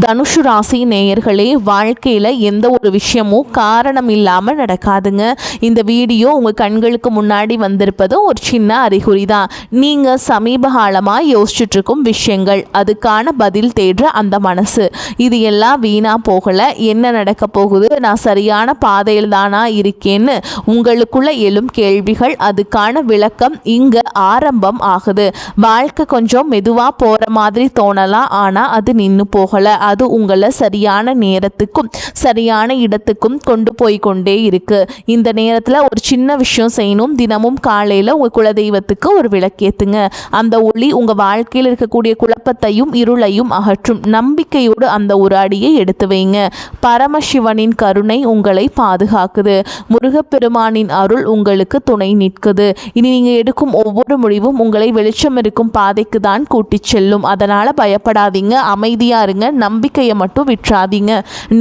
தனுஷு ராசி நேயர்களே, வாழ்க்கையில் எந்த ஒரு விஷயமும் காரணம் இல்லாமல் நடக்காதுங்க. இந்த வீடியோ உங்கள் கண்களுக்கு முன்னாடி வந்திருப்பது ஒரு சின்ன அறிகுறி தான். நீங்கள் சமீப காலமாக யோசிச்சுட்ருக்கும் விஷயங்கள், அதுக்கான பதில் தேடுற அந்த மனசு, இது எல்லாம் வீணாக போகலை. என்ன நடக்க போகுது, நான் சரியான பாதையில் தானா இருக்கேன்னு உங்களுக்குள்ள எழும் கேள்விகள், அதுக்கான விளக்கம் இங்கே ஆரம்பம் ஆகுது. வாழ்க்கை கொஞ்சம் மெதுவாக போகிற மாதிரி தோணலாம், ஆனால் அது நின்று போகலை. அது உங்களை சரியான நேரத்துக்கும் சரியான இடத்துக்கும் கொண்டு போய் கொண்டே இருக்கு. இந்த நேரத்தில் ஒரு சின்ன விஷயம் செய்யணும். தினமும் காலையில் உங்கள் குலதெய்வத்துக்கு ஒரு விளக்கேத்துங்க. அந்த ஒளி உங்கள் வாழ்க்கையில் இருக்கக்கூடிய குழப்பத்தையும் இருளையும் அகற்றும். நம்பிக்கையோடு அந்த ஒரு அடியை எடுத்து வைங்க. பரமசிவனின் கருணை உங்களை பாதுகாக்குது. முருகப்பெருமானின் அருள் உங்களுக்கு துணை நிற்குது. இனி நீங்கள் எடுக்கும் ஒவ்வொரு முடிவும் உங்களை வெளிச்சம் இருக்கும் பாதைக்கு தான் கூட்டிச் செல்லும். அதனால் பயப்படாதீங்க, அமைதியாக இருங்க, நம்பிக்கையை மட்டும் விட்டுறாதீங்க.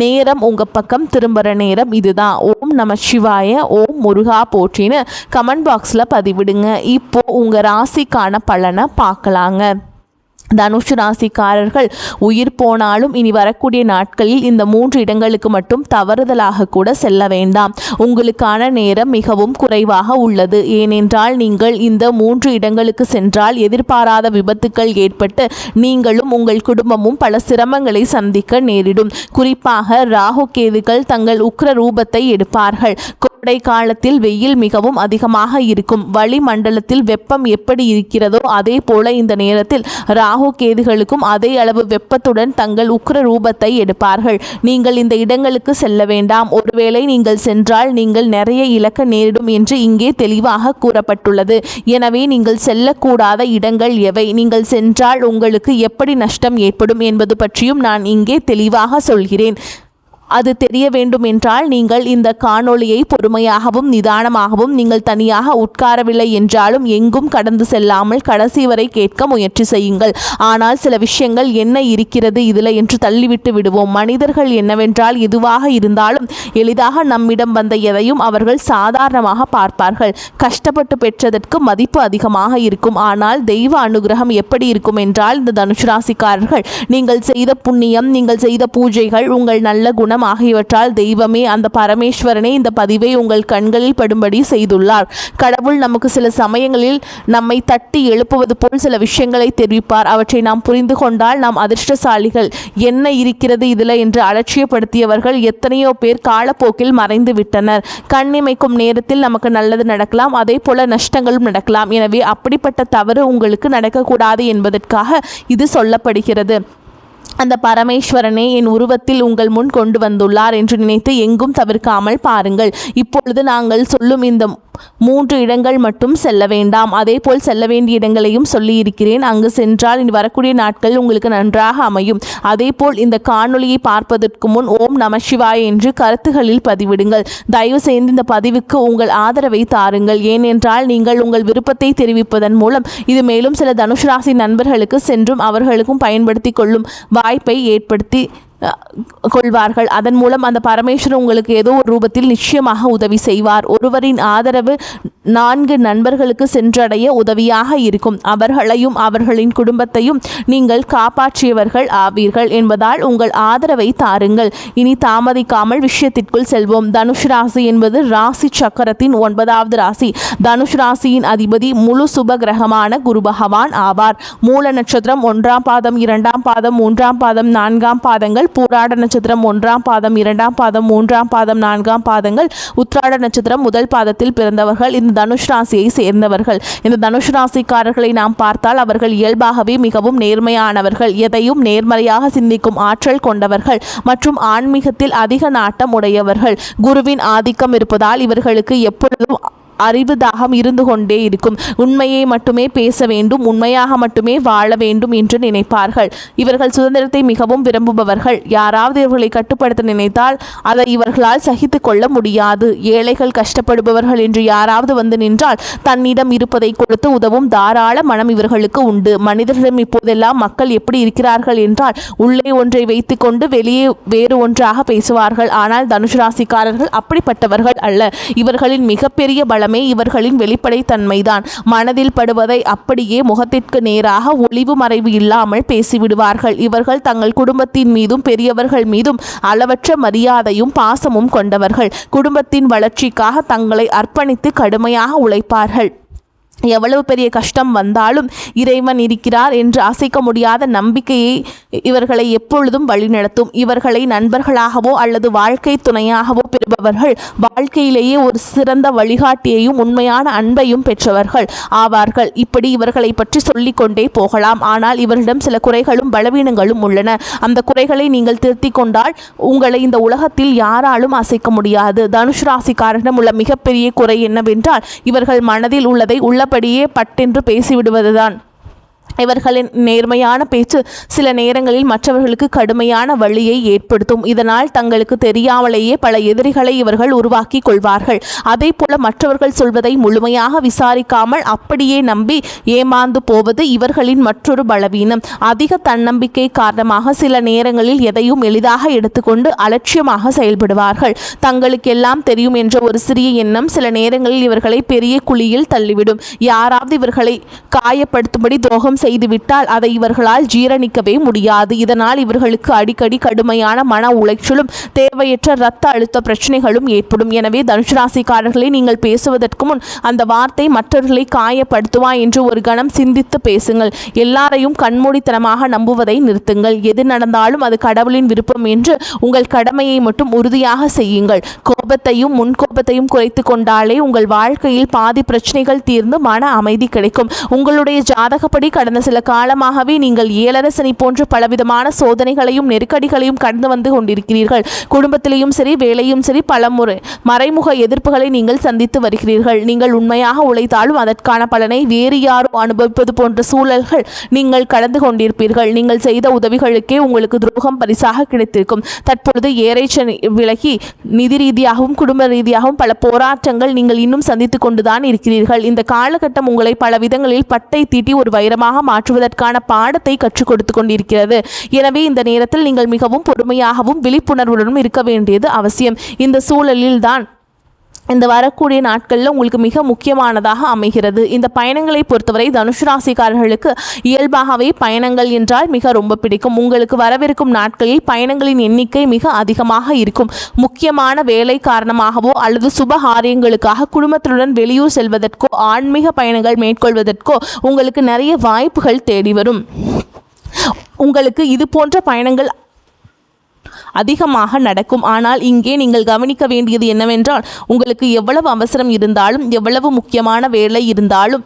நேரம் உங்கள் பக்கம் திரும்புகிற நேரம் இதுதான். ஓம் நம சிவாய, ஓம் முருகா போற்றின்னு கமெண்ட் பாக்ஸில் பதிவிடுங்க. இப்போ உங்கள் ராசிக்கான பலனை பார்க்கலாங்க. தனுஷு ராசிக்காரர்கள், உயிர் போனாலும் இனி வரக்கூடிய நாட்களில் இந்த 3 இடங்களுக்கு மட்டும் தவறுதலாக கூட செல்ல வேண்டாம். உங்களுக்கான நேரம் மிகவும் குறைவாக உள்ளது. ஏனென்றால் நீங்கள் இந்த 3 இடங்களுக்கு சென்றால் எதிர்பாராத விபத்துக்கள் ஏற்பட்டு நீங்களும் உங்கள் குடும்பமும் பல சிரமங்களை சந்திக்க நேரிடும். குறிப்பாக ராகு கேதுகள் தங்கள் உக்ர ரூபத்தை எடுப்பார்கள். கோடை காலத்தில் வெயில் மிகவும் அதிகமாக இருக்கும். வளிமண்டலத்தில் வெப்பம் எப்படி இருக்கிறதோ அதே போல இந்த நேரத்தில் ராகு கேதுகளுக்கும் அதே அளவு வெப்பத்துடன் தங்கள் உக்ர ரூபத்தை எடுப்பார்கள். நீங்கள் இந்த இடங்களுக்கு செல்ல வேண்டாம். ஒருவேளை நீங்கள் சென்றால் நீங்கள் நிறைய இழக்க நேரிடும் என்று இங்கே தெளிவாக கூறப்பட்டுள்ளது. எனவே நீங்கள் செல்லக்கூடாத இடங்கள் எவை, நீங்கள் சென்றால் உங்களுக்கு எப்படி நஷ்டம் ஏற்படும் என்பது பற்றியும் நான் இங்கே தெளிவாக சொல்கிறேன். அது தெரிய வேண்டும் என்றால் நீங்கள் இந்த காணொளியை பொறுமையாகவும் நிதானமாகவும், நீங்கள் தனியாக உட்காரவில்லை என்றாலும் எங்கும் கடந்து செல்லாமல் கடைசி வரை கேட்க முயற்சி செய்யுங்கள். ஆனால் சில விஷயங்கள் என்ன இருக்கிறது இதில் என்று தள்ளிவிட்டு விடுவோம். மனிதர்கள் என்னவென்றால் எதுவாக இருந்தாலும் எளிதாக நம்மிடம் வந்த எதையும் அவர்கள் சாதாரணமாக பார்ப்பார்கள். கஷ்டப்பட்டு பெற்றதற்கு மதிப்பு அதிகமாக இருக்கும். ஆனால் தெய்வ அனுகிரகம் எப்படி இருக்கும் என்றால், இந்த தனுஷு ராசிக்காரர்கள், நீங்கள் செய்த புண்ணியம், நீங்கள் செய்த பூஜைகள், உங்கள் நல்ல குணம் ஆகியவற்றால் தெய்வமே, அந்த பரமேஸ்வரனே இந்த பதிவை உங்கள் கண்களில் படும்படி செய்துள்ளார். கடவுள் நமக்கு சில சமயங்களில் நம்மை தட்டி எழுப்புவது போல் சில விஷயங்களை தெரிவிப்பார். அவற்றை நாம் புரிந்து கொண்டால் நாம் அதிர்ஷ்டசாலிகள். என்ன இருக்கிறது இதில் என்று அலட்சியப்படுத்தியவர்கள் எத்தனையோ பேர் காலப்போக்கில் மறைந்து விட்டனர். கண்ணிமைக்கும் நேரத்தில் நமக்கு நல்லது நடக்கலாம், அதே போல நஷ்டங்களும் நடக்கலாம். எனவே அப்படிப்பட்ட தவறு உங்களுக்கு நடக்கக்கூடாது என்பதற்காக இது சொல்லப்படுகிறது. அந்த பரமேஸ்வரனே என் உருவத்தில் உங்கள் முன் கொண்டு வந்துள்ளார் என்று நினைத்து எங்கும் தவிர்க்காமல் பாருங்கள். இப்பொழுது நாங்கள் சொல்லும் இந்த 3 இடங்கள் மட்டும் செல்ல வேண்டாம். அதே போல் செல்ல வேண்டிய இடங்களையும் சொல்லியிருக்கிறேன். அங்கு சென்றால் இனி வரக்கூடிய நாட்கள் உங்களுக்கு நன்றாக அமையும். அதே போல் இந்த காணொளியை பார்ப்பதற்கு முன் ஓம் நம சிவாய என்று கருத்துகளில் பதிவிடுங்கள். தயவு செய்து இந்த பதிவுக்கு உங்கள் ஆதரவை தாருங்கள். ஏனென்றால் நீங்கள் உங்கள் விருப்பத்தை தெரிவிப்பதன் மூலம் இது மேலும் சில தனுஷு ராசி நண்பர்களுக்கு சென்றும் அவர்களுக்கும் பயன்படுத்தி கொள்ளும் வாய்ப்பை ஏற்படுத்தி கொள்வார்கள். அதன் மூலம் அந்த பரமேஸ்வரன் உங்களுக்கு ஏதோ ஒரு ரூபத்தில் நிச்சயமாக உதவி செய்வார். ஒருவரின் ஆதரவு 4 நண்பர்களுக்கு சென்றடைய உதவியாக இருக்கும். அவர்களையும் அவர்களின் குடும்பத்தையும் நீங்கள் காப்பாற்றியவர்கள் ஆவீர்கள் என்பதால் உங்கள் ஆதரவை தாருங்கள். இனி தாமதிக்காமல் விஷயத்திற்குள் செல்வோம். தனுஷு ராசி என்பது ராசி சக்கரத்தின் 9வது ராசி. தனுஷு ராசியின் அதிபதி முழு சுப கிரகமான குரு பகவான் ஆவார். மூல நட்சத்திரம் 1ஆம் பாதம், 2ஆம் பாதம், 3ஆம் பாதம், 4ஆம் பாதங்கள். பூராட நட்சத்திரம் 1ஆம் பாதம், 2ஆம் பாதம், 3ஆம் பாதம், 4ஆம் பாதங்கள். உத்திராட நட்சத்திரம் 1 பாதத்தில் பிறந்தவர்கள் இந்த தனுஷ் ராசியை சேர்ந்தவர்கள். இந்த தனுஷ் ராசிக்காரர்களை நாம் பார்த்தால் அவர்கள் இயல்பாகவே மிகவும் நேர்மையானவர்கள், எதையும் நேர்மறையாக சிந்திக்கும் ஆற்றல் கொண்டவர்கள் மற்றும் ஆன்மீகத்தில் அதிக நாட்டம் உடையவர்கள். குருவின் ஆதிக்கம் இருப்பதால் இவர்களுக்கு எப்பொழுதும் அறிவு தாகம் இருந்து கொண்டே இருக்கும். உண்மையை மட்டுமே பேச வேண்டும், உண்மையாக மட்டுமே வாழ வேண்டும் என்று நினைப்பார்கள். இவர்கள் சுதந்திரத்தை மிகவும் விரும்புபவர்கள். யாராவது இவர்களை கட்டுப்படுத்த நினைத்தால் அதை இவர்களால் சகித்து கொள்ள முடியாது. ஏழைகள், கஷ்டப்படுபவர்கள் என்று யாராவது வந்து நின்றால் தன்னிடம் இருப்பதை கொடுத்து உதவும் தாராள மனம் இவர்களுக்கு உண்டு. மனிதர்களிடம் இப்போதெல்லாம் மக்கள் எப்படி இருக்கிறார்கள் என்றால், உள்ளே ஒன்றை வைத்துக்கொண்டு வெளியே வேறு ஒன்றாக பேசுவார்கள். ஆனால் தனுஷு ராசிக்காரர்கள் அப்படிப்பட்டவர்கள் அல்ல. இவர்களின் மிகப்பெரிய பலம் பலமே இவர்களின் வெளிப்படைத்தன்மைதான். மனதில் படுவதை அப்படியே முகத்திற்கு நேராக ஒளிவு மறைவு இல்லாமல் பேசிவிடுவார்கள். இவர்கள் தங்கள் குடும்பத்தின் மீதும் பெரியவர்கள் மீதும் அளவற்ற மரியாதையும் பாசமும் கொண்டவர்கள். குடும்பத்தின் வளர்ச்சிக்காக தங்களை அர்ப்பணித்து கடுமையாக உழைப்பார்கள். எவ்வளவு பெரிய கஷ்டம் வந்தாலும் இறைவன் இருக்கிறார் என்று அசைக்க முடியாத நம்பிக்கையை இவர்களை எப்பொழுதும் வழிநடத்தும். இவர்களை நண்பர்களாகவோ அல்லது வாழ்க்கை துணையாகவோ பெறுபவர்கள் வாழ்க்கையிலேயே ஒரு சிறந்த வழிகாட்டியையும் உண்மையான அன்பையும் பெற்றவர்கள் ஆவார்கள். இப்படி இவர்களை பற்றி சொல்லிக்கொண்டே போகலாம். ஆனால் இவர்களிடம் சில குறைகளும் பலவீனங்களும் உள்ளன. அந்த குறைகளை நீங்கள் திருத்திக் கொண்டால் உங்களை இந்த உலகத்தில் யாராலும் அசைக்க முடியாது. தனுஷ் ராசிக்காரரிடம் உள்ள மிகப்பெரிய குறை என்னவென்றால் இவர்கள் மனதில் உள்ளதை உள்ளபடியே பட்டென்று பேசிவிடுவதுதான். இவர்களின் நேர்மையான பேச்சு சில நேரங்களில் மற்றவர்களுக்கு கடுமையான வலியை ஏற்படுத்தும். இதனால் தங்களுக்கு தெரியாமலேயே பல எதிரிகளை இவர்கள் உருவாக்கி கொள்வார்கள். அதே போல மற்றவர்கள் சொல்வதை முழுமையாக விசாரிக்காமல் அப்படியே நம்பி ஏமாந்து போவது இவர்களின் மற்றொரு பலவீனம். அதிக தன்னம்பிக்கை காரணமாக சில நேரங்களில் எதையும் எளிதாக எடுத்துக்கொண்டு அலட்சியமாக செயல்படுவார்கள். தங்களுக்கு எல்லாம் தெரியும் என்ற ஒரு சிறிய எண்ணம் சில நேரங்களில் இவர்களை பெரிய குழியில் தள்ளிவிடும். யாராவது இவர்களை காயப்படுத்தும்படி துரோகம் செய்துவிட்டால் அதை இவர்களால் ஜீரணிக்கவே முடியாது. இதனால் இவர்களுக்கு அடிக்கடி கடுமையான மன உளைச்சலும் தேவையற்ற இரத்த அழுத்த பிரச்சனைகளும் ஏற்படும். எனவே தனுஷ் ராசிக்காரர்களை நீங்கள் பேசுவதற்கு முன் அந்த வார்த்தை மற்றவர்களை காயப்படுத்துவா என்று ஒரு கணம் சிந்தித்து பேசுங்கள். எல்லாரையும் கண்மூடித்தனமாக நம்புவதை நிறுத்துங்கள். எது நடந்தாலும் அது கடவுளின் விருப்பம் என்று உங்கள் கடமையை மட்டும் உறுதியாக செய்யுங்கள். கோபத்தையும் முன்கோபத்தையும் குறைத்து கொண்டாலே உங்கள் வாழ்க்கையில் பாதி பிரச்சனைகள் தீர்ந்து மன அமைதி கிடைக்கும். உங்களுடைய ஜாதகப்படி கடந்த சில காலமாகவே நீங்கள் ஏழரசனி போன்ற பலவிதமான சோதனைகளையும் நெருக்கடிகளையும் கடந்து வந்து கொண்டிருக்கிறீர்கள். குடும்பத்திலேயும் சரி வேலையும் சரி பல மறைமுக எதிர்ப்புகளை நீங்கள் சந்தித்து வருகிறீர்கள். நீங்கள் உண்மையாக உழைத்தாலும் அதற்கான பலனை வேறு யாரோ அனுபவிப்பது போன்ற சூழல்கள் நீங்கள் கடந்து கொண்டிருப்பீர்கள். நீங்கள் செய்த உதவிகளுக்கே உங்களுக்கு துரோகம் பரிசாக கிடைத்திருக்கும். தற்பொழுது ஏறைச்சனி விலகி நிதி ரீதியாகவும் குடும்ப ரீதியாகவும் பல போராட்டங்கள் நீங்கள் இன்னும் சந்தித்துக் கொண்டுதான் இருக்கிறீர்கள். இந்த காலகட்டம் உங்களை பல விதங்களில் பட்டை தீட்டி ஒரு வைரமாக மாற்றுவதற்கான பாடத்தை கற்றுக் கொடுத்து கொண்டிருக்கிறது. எனவே இந்த நேரத்தில் நீங்கள் மிகவும் பொறுமையாகவும் விழிப்புணர்வுடனும் இருக்க வேண்டியது அவசியம். இந்த சூழலில் தான் இந்த வரக்கூடிய நாட்களில் உங்களுக்கு மிக முக்கியமானதாக அமைகிறது. இந்த பயணங்களை பொறுத்தவரை தனுஷ் ராசிக்காரர்களுக்கு இயல்பாகவே பயணங்கள் என்றால் மிக ரொம்ப பிடிக்கும். உங்களுக்கு வரவிருக்கும் நாட்களில் பயணங்களின் எண்ணிக்கை மிக அதிகமாக இருக்கும். முக்கியமான வேலை காரணமாகவோ அல்லது சுபகாரியங்களுக்காக குடும்பத்துடன் வெளியூர் செல்வதற்கோ ஆன்மீக பயணங்கள் மேற்கொள்வதற்கோ உங்களுக்கு நிறைய வாய்ப்புகள் தேடி வரும். உங்களுக்கு இது போன்ற பயணங்கள் அதிகமாக நடக்கும். ஆனால் இங்கே நீங்கள் கவனிக்க வேண்டியது என்னவென்றால் உங்களுக்கு எவ்வளவு அவசரம் இருந்தாலும் எவ்வளவு முக்கியமான வேலை இருந்தாலும்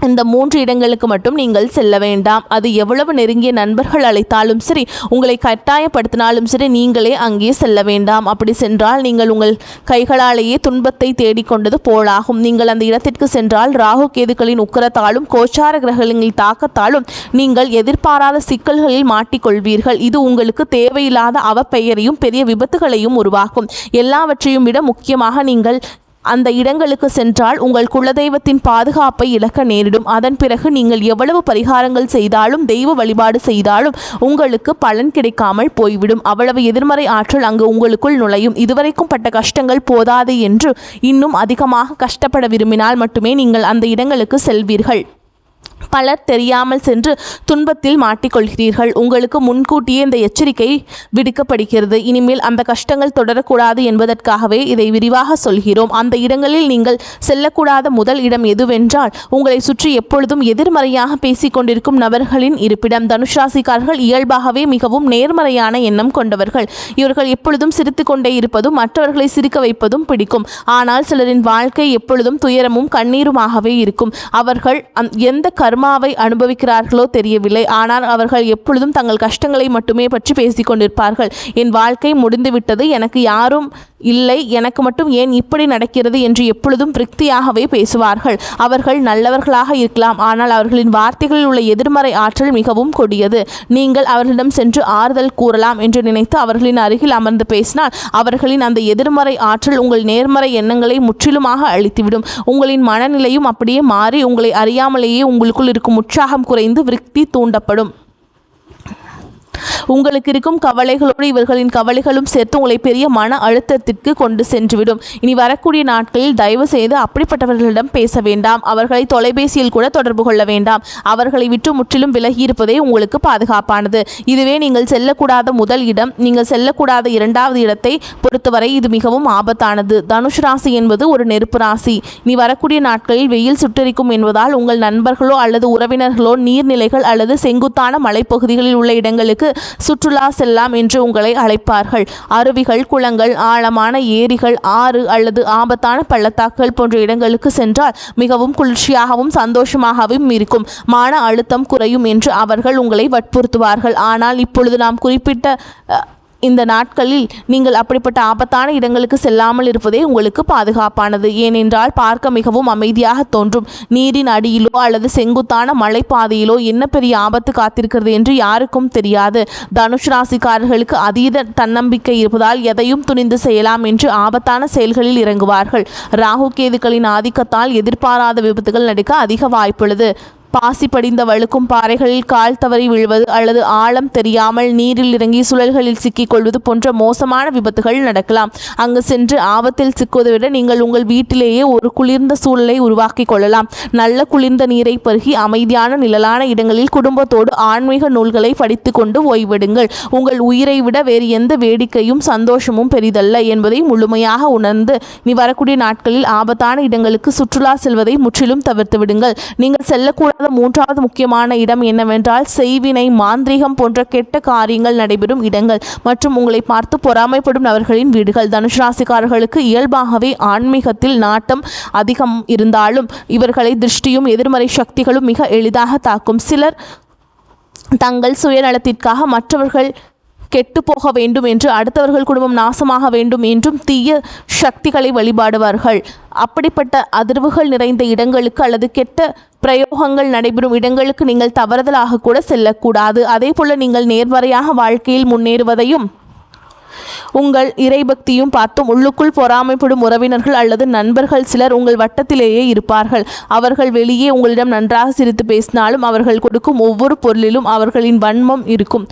இந்த 3 இடங்களுக்கு மட்டும் நீங்கள் செல்ல வேண்டாம். அது எவ்வளவு நெருங்கிய நண்பர்கள் அழைத்தாலும் சரி, உங்களை கட்டாயப்படுத்தினாலும் சரி, நீங்களே அங்கே செல்ல வேண்டாம். அப்படி சென்றால் நீங்கள் உங்கள் கைகளாலேயே துன்பத்தை தேடிக்கொண்டது போலாகும். நீங்கள் அந்த இடத்திற்கு சென்றால் ராகு கேதுக்களின் உக்கிரத்தாலும் கோச்சார கிரகங்களின் தாக்கத்தாலும் நீங்கள் எதிர்பாராத சிக்கல்களில் மாட்டிக்கொள்வீர்கள். இது உங்களுக்கு தேவையில்லாத அவப்பெயரையும் பெரிய விபத்துகளையும் உருவாக்கும். எல்லாவற்றையும் விட முக்கியமாக நீங்கள் அந்த இடங்களுக்கு சென்றால் உங்கள் குலதெய்வத்தின் பாதுகாப்பை இழக்க நேரிடும். அதன் பிறகு நீங்கள் எவ்வளவு பரிகாரங்கள் செய்தாலும் தெய்வ வழிபாடு செய்தாலும் உங்களுக்கு பலன் கிடைக்காமல் போய்விடும். அவ்வளவு எதிர்மறை ஆற்றல் அங்கு உங்களுக்குள் நுழையும். இதுவரைக்கும் பட்ட கஷ்டங்கள் போதாது என்று இன்னும் அதிகமாக கஷ்டப்பட விரும்பினால் மட்டுமே நீங்கள் அந்த இடங்களுக்கு செல்வீர்கள். பலர் தெரியாமல் சென்று துன்பத்தில் மாட்டிக்கொள்கிறீர்கள். உங்களுக்கு முன்கூட்டியே இந்த எச்சரிக்கை விடுக்கப்படுகிறது. இனிமேல் அந்த கஷ்டங்கள் தொடரக்கூடாது என்பதற்காகவே இதை விரிவாக சொல்கிறோம். அந்த இடங்களில் நீங்கள் செல்லக்கூடாத முதல் இடம் எதுவென்றால் உங்களை சுற்றி எப்பொழுதும் எதிர்மறையாக பேசிக்கொண்டிருக்கும் நபர்களின் இருப்பிடம். தனுஷ் ராசிக்காரர்கள் இயல்பாகவே மிகவும் நேர்மறையான எண்ணம் கொண்டவர்கள். இவர்கள் எப்பொழுதும் சிரித்து கொண்டே இருப்பதும் மற்றவர்களை சிரிக்க வைப்பதும் பிடிக்கும். ஆனால் சிலரின் வாழ்க்கை எப்பொழுதும் துயரமும் கண்ணீருமாகவே இருக்கும். அவர்கள் எந்த கர்மாவை அனுபவிக்கிறார்களோ தெரியவில்லை. ஆனால் அவர்கள் எப்பொழுதும் தங்கள் கஷ்டங்களை மட்டுமே பற்றி பேசிக்கொண்டிருப்பார்கள். என் வாழ்க்கை முடிந்துவிட்டது, எனக்கு யாரும் இல்லை, எனக்கு மட்டும் ஏன் இப்படி நடக்கிறது என்று எப்பொழுதும் திருப்தியாகவே பேசுவார்கள். அவர்கள் நல்லவர்களாக இருக்கலாம், ஆனால் அவர்களின் வார்த்தைகளில் உள்ள எதிர்மறை ஆற்றல் மிகவும் கொடியது. நீங்கள் அவர்களிடம் சென்று ஆறுதல் கூறலாம் என்று நினைத்து அவர்களின் அருகில் அமர்ந்து பேசினால் அவர்களின் அந்த எதிர்மறை ஆற்றல் உங்கள் நேர்மறை எண்ணங்களை முற்றிலுமாக அழித்துவிடும். உங்களின் மனநிலையும் அப்படியே மாறி உங்களை அறியாமலேயே உங்களுக்குள் இருக்கும் உற்சாகம் குறைந்து விருத்தி தூண்டப்படும். உங்களுக்கு இருக்கும் கவலைகளோடு இவர்களின் கவலைகளும் சேர்த்து உங்களை பெரிய மன அழுத்தத்திற்கு கொண்டு சென்றுவிடும். இனி வரக்கூடிய நாட்களில் தயவு செய்து அப்படிப்பட்டவர்களிடம் பேச வேண்டாம். அவர்களை தொலைபேசியில் கூட தொடர்பு கொள்ள வேண்டாம். அவர்களை விட்டு முற்றிலும் விலகி இருப்பதே உங்களுக்கு பாதுகாப்பானது. இதுவே நீங்கள் செல்லக்கூடாத முதல் இடம். நீங்கள் செல்லக்கூடாத இரண்டாவது இடத்தை பொறுத்தவரை இது மிகவும் ஆபத்தானது. தனுஷ் ராசி என்பது ஒரு நெருப்பு ராசி. இனி வரக்கூடிய நாட்களில் வெயில் சுட்டரிக்கும் என்பதால் உங்கள் நண்பர்களோ அல்லது உறவினர்களோ நீர்நிலைகள் அல்லது செங்குத்தான மலைப்பகுதிகளில் உள்ள இடங்களுக்கு சுற்றுலா செல்லாம் என்று உங்களை அழைப்பார்கள். அருவிகள், குளங்கள், ஆழமான ஏரிகள், ஆறு அல்லது ஆபத்தான பள்ளத்தாக்குகள் போன்ற இடங்களுக்கு சென்றால் மிகவும் குளிர்ச்சியாகவும் சந்தோஷமாகவும் இருக்கும். மன அழுத்தம் குறையும் என்று அவர்கள் உங்களை வற்புறுத்துவார்கள். ஆனால் இப்பொழுது நாம் குறிப்பிட்ட இந்த நாட்களில் நீங்கள் அப்படிப்பட்ட ஆபத்தான இடங்களுக்கு செல்லாமல் இருப்பதே உங்களுக்கு பாதுகாப்பானது. ஏனென்றால் பார்க்க மிகவும் அமைதியாக தோன்றும். நீரின் அடியிலோ அல்லது செங்குத்தான மலைப்பாதையிலோ என்ன பெரிய ஆபத்து காத்திருக்கிறது என்று யாருக்கும் தெரியாது. தனுஷ் ராசிக்காரர்களுக்கு அதீத தன்னம்பிக்கை இருப்பதால் எதையும் துணிந்து செய்யலாம் என்று ஆபத்தான செயல்களில் இறங்குவார்கள். ராகு கேதுக்களின் ஆதிக்கத்தால் எதிர்பாராத விபத்துகள் நடக்க அதிக வாய்ப்புள்ளது. பாசி படிந்த வழுக்கும் பாறைகளில் கால் தவறி விழுவது அல்லது ஆழம் தெரியாமல் நீரில் இறங்கி சுழல்களில் சிக்கிக்கொள்வது போன்ற மோசமான விபத்துகள் நடக்கலாம். அங்கு சென்று ஆபத்தில் சிக்குவதை விட நீங்கள் உங்கள் வீட்டிலேயே ஒரு குளிர்ந்த சூழலை உருவாக்கி கொள்ளலாம். நல்ல குளிர்ந்த நீரை பருகி அமைதியான நிழலான இடங்களில் குடும்பத்தோடு ஆன்மீக நூல்களை படித்து கொண்டு ஓய்வெடுங்கள். உங்கள் உயிரை விட வேறு எந்த வேடிக்கையும் சந்தோஷமும் பெரிதல்ல என்பதை முழுமையாக உணர்ந்து நீ வரக்கூடிய நாட்களில் ஆபத்தான இடங்களுக்கு சுற்றுலா செல்வதை முற்றிலும் தவிர்த்து விடுங்கள். நீங்கள் செல்லக்கூட மூன்றாவது முக்கியமான இடம் என்னவென்றால் செய்வினை, மாந்திரீகம் போன்ற கெட்ட காரியங்கள் நடைபெறும் இடங்கள் மற்றும் உங்களை பார்த்து பொறாமைப்படும் நபர்களின் வீடுகள். தனுஷ் ராசிக்காரர்களுக்கு இயல்பாகவே ஆன்மீகத்தில் நாட்டம் அதிகம் இருந்தாலும் இவர்களை திருஷ்டியும் எதிர்மறை சக்திகளும் மிக எளிதாக தாக்கும். சிலர் தங்கள் சுயநலத்திற்காக மற்றவர்கள் கெட்டு போக வேண்டும் என்று, அடுத்தவர்கள் குடும்பம் நாசமாக வேண்டும் என்றும் தீய சக்திகளை வழிபாடுவார்கள். அப்படிப்பட்ட அதிர்வுகள் நிறைந்த இடங்களுக்கு அல்லது கெட்ட பிரயோகங்கள் நடைபெறும் இடங்களுக்கு நீங்கள் தவறுதலாக கூட செல்லக்கூடாது. அதே போல நீங்கள் நேர்வரையாக வாழ்க்கையில் முன்னேறுவதையும் உங்கள் இறைபக்தியும் பார்த்தும் உள்ளுக்குள் பொறாமைப்படும் உறவினர்கள் அல்லது நண்பர்கள் சிலர் உங்கள் வட்டத்திலேயே இருப்பார்கள். அவர்கள் வெளியே உங்களிடம் நன்றாக சிரித்து பேசினாலும் அவர்கள் கொடுக்கும் ஒவ்வொரு பொருளிலும் அவர்களின் வன்மம் இருக்கும்.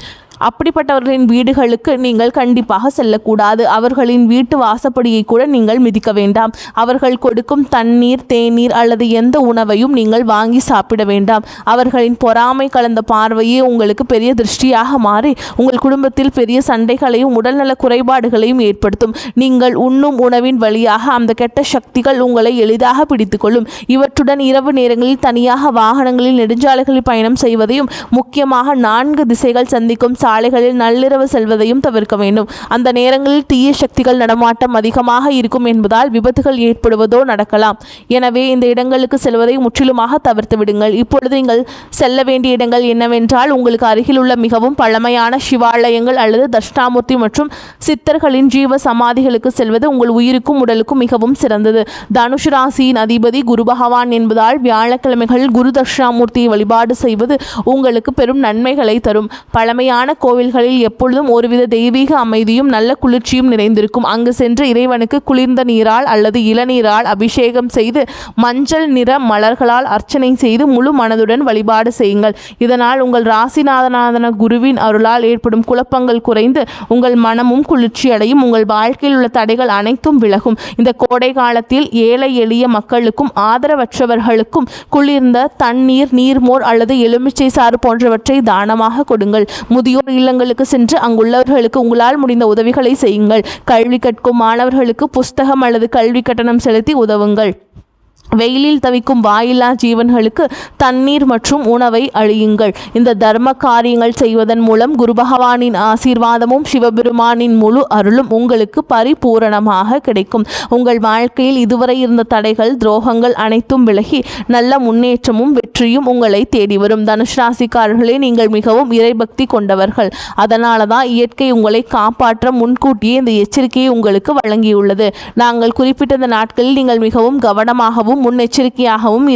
அப்படிப்பட்டவர்களின் வீடுகளுக்கு நீங்கள் கண்டிப்பாக செல்லக்கூடாது. அவர்களின் வீட்டு வாசப்படியை கூட நீங்கள் மிதிக்க வேண்டாம். அவர்கள் கொடுக்கும் தண்ணீர், தேநீர் அல்லது எந்த உணவையும் நீங்கள் வாங்கி சாப்பிட வேண்டாம். அவர்களின் பொறாமை கலந்த பார்வையே உங்களுக்கு பெரிய திருஷ்டியாக மாறி உங்கள் குடும்பத்தில் பெரிய சண்டைகளையும் உடல்நல குறைபாடுகளையும் ஏற்படுத்தும். நீங்கள் உண்ணும் உணவின் வழியாக அந்த கெட்ட சக்திகள் உங்களை எளிதாக பிடித்துக்கொள்ளும். இவற்றுடன் இரவு நேரங்களில் தனியாக வாகனங்களில் நெடுஞ்சாலைகளில் பயணம் செய்வதையும், முக்கியமாக 4 திசைகள் சந்திக்கும் சாலைகளில் நள்ளிரவு செல்வதையும் தவிர்க்க வேண்டும். அந்த நேரங்களில் தீய சக்திகள் நடமாட்டம் அதிகமாக இருக்கும் என்பதால் விபத்துகள் ஏற்படுவதோ நடக்கலாம். எனவே இந்த இடங்களுக்கு செல்வதை முற்றிலுமாக தவிர்த்து விடுங்கள். இப்பொழுது நீங்கள் செல்ல வேண்டிய இடங்கள் என்னவென்றால், உங்களுக்கு அருகில் உள்ள மிகவும் பழமையான சிவாலயங்கள் அல்லது தட்சிணாமூர்த்தி மற்றும் சித்தர்களின் ஜீவ சமாதிகளுக்கு செல்வது உங்கள் உயிருக்கும் உடலுக்கும் மிகவும் சிறந்தது. தனுஷ் ராசியின் அதிபதி குரு பகவான் என்பதால் வியாழக்கிழமைகளில் குரு தட்சிணாமூர்த்தியை வழிபாடு செய்வது உங்களுக்கு பெரும் நன்மைகளை தரும். பழமையான கோவில்களில் எப்பொழுதும் ஒருவித தெய்வீக அமைதியும் நல்ல குளிர்ச்சியும் நிறைந்திருக்கும். அங்கு சென்று இறைவனுக்கு குளிர்ந்த நீரால் அல்லது இளநீரால் அபிஷேகம் செய்து மஞ்சள் நிற மலர்களால் அர்ச்சனை செய்து முழு மனதுடன் வழிபாடு செய்யுங்கள். இதனால் உங்கள் ராசிநாதனான குருவின் அருளால் ஏற்படும் குழப்பங்கள் குறைந்து உங்கள் மனமும் குளிர்ச்சி அடையும். உங்கள் வாழ்க்கையில் உள்ள தடைகள் அனைத்தும் விலகும். இந்த கோடை காலத்தில் ஏழை எளிய மக்களுக்கும் ஆதரவற்றவர்களுக்கும் குளிர்ந்த தண்ணீர், நீர்மோர் அல்லது எலுமிச்சை சாறு போன்றவற்றை தானமாக கொடுங்கள். முதியோர் இல்லங்களுக்கு சென்று அங்குள்ளவர்களுக்கு உங்களால் முடிந்த உதவிகளை செய்யுங்கள். கல்வி கற்கும் மாணவர்களுக்கு புஸ்தகம் அல்லது கல்வி கட்டணம் செலுத்தி உதவுங்கள். வெயிலில் தவிக்கும் வாயில்லா ஜீவன்களுக்கு தண்ணீர் மற்றும் உணவை அழியுங்கள். இந்த தர்ம காரியங்கள் செய்வதன் மூலம் குரு பகவானின் ஆசீர்வாதமும் சிவபெருமானின் முழு அருளும் உங்களுக்கு பரிபூரணமாக கிடைக்கும். உங்கள் வாழ்க்கையில் இதுவரை இருந்த தடைகள், துரோகங்கள் அனைத்தும் விலகி நல்ல முன்னேற்றமும் வெற்றியும் உங்களை தேடி வரும். தனுஷ் ராசிக்காரர்களே, நீங்கள் மிகவும் இறைபக்தி கொண்டவர்கள். அதனால தான் இயற்கை உங்களை காப்பாற்ற முன்கூட்டியே இந்த எச்சரிக்கையை உங்களுக்கு வழங்கியுள்ளது. நாங்கள் குறிப்பிட்ட இந்த நாட்களில் நீங்கள் மிகவும் கவனமாகவும் முன்னெச்சரிக்கையாகவும்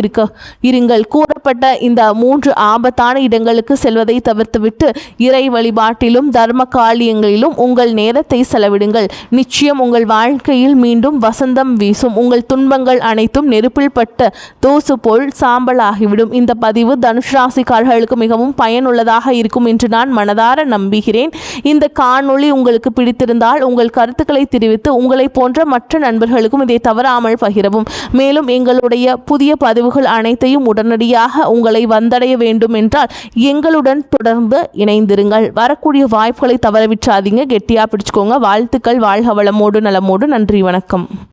இருங்கள். கூறப்பட்ட இந்த 3 ஆபத்தான இடங்களுக்கு செல்வதை தவிர்த்துவிட்டு இறை வழிபாட்டிலும் தர்ம காரியங்களிலும் உங்கள் நேரத்தை செலவிடுங்கள். நிச்சயம் உங்கள் வாழ்க்கையில் மீண்டும் வசந்தம் வீசும். உங்கள் துன்பங்கள் அனைத்தும் நெருப்பில் பட்ட தூசு போல் சாம்பலாகிவிடும். இந்த பதிவு தனுஷ் ராசிக்காரர்களுக்கு மிகவும் பயனுள்ளதாக இருக்கும் என்று நான் மனதார நம்புகிறேன். இந்த காணொளி உங்களுக்கு பிடித்திருந்தால் உங்கள் கருத்துக்களை தெரிவித்து உங்களை போன்ற மற்ற நண்பர்களுக்கும் இதை தவறாமல் பகிரவும். மேலும் எங்களுடைய புதிய பதிவுகள் அனைத்தையும் உடனடியாக உங்களை வந்தடைய வேண்டும் என்றால் எங்களுடன் தொடர்ந்து இணைந்திருங்கள். வரக்கூடிய வாய்ப்புகளை தவறவிட்டாதீங்க. கெட்டியா பிடிச்சுக்கோங்க. வாழ்த்துக்கள். வாழ்க வளமோடு நலமோடு. நன்றி. வணக்கம்.